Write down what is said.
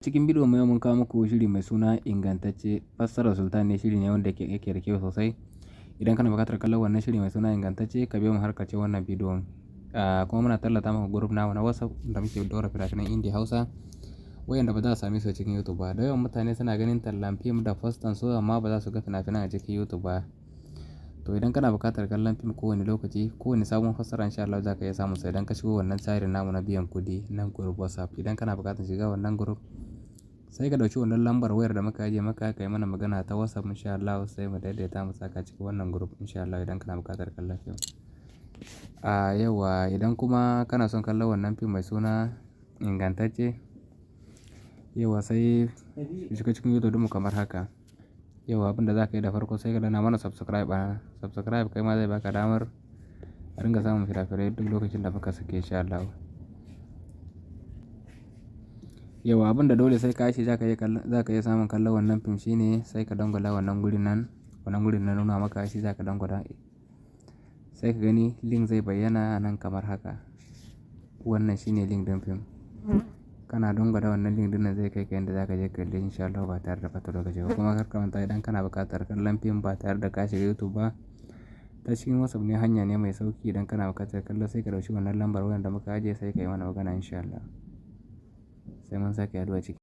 Cikin bidiyon mu yau mun kawo muku shiri mai suna ingantacce. Fassarar Sultan ne, shiri ne wanda yake da kyau sosai. Idan kana buƙatar kallon wannan shiri mai suna ingantacce, ka biyo mu har karshe wannan bidiyon. Kuma muna tallata maka group namu na WhatsApp da muke ɗora fina-finan Indiya Hausa wayanda ba za a same su cikin YouTube ba. Da yawan mutane suna ganin tallan fim da postan su amma ba za su ga fina-finan a cikin YouTube ba. To idan kana buƙatar kallon fim kowane lokaci, kowane sabon fassara insha Allah za ka iya samun sa idan ka shigo wannan tsarin namu na biyan kuɗi nan group WhatsApp. Idan kana buƙatar shiga wannan group, sai ka ɗauki wannan lambar wayar da muka ajiye maka, ka yi mana magana ta WhatsApp insha Allah sai mu daidaita mu saka cikin wannan group insha Allah idan kana buƙatar kallon fim. Yauwa idan kuma kana son kallon wannan fim mai suna ingantacce, yauwa sai shiga cikin YouTube mu kamar haka. Yauwa abinda za ka yi da farko sai ka danna mana subscribe subscribe kai ma zai baka damar a ringa samun fina-finai duk lokacin da muka sake insha Allah. Yauwa abinda dole sai ka shi za ka iya samun kallon wannan fim shine sai ka dangwala wannan gurin nan nuna maka shi za ka dangwala. Sai ka gani link zai bayyana nan kamar haka. Wannan shine link din fim. Kana dangwala wannan link din nan zai kai ka inda za ka je kalle insha Allah ba tare da ɓata lokaci ba. Kuma kar ka manta idan kana buƙatar kallon fim ba tare da ka shiga YouTube ba, ta cikin WhatsApp ne, hanya ne mai sauki. Idan kana buƙatar kallo sai ka ɗauki wannan lambar wayar da muka ajiye sai ka yi mana magana insha Allah. Sai mun sake haɗuwa ciki.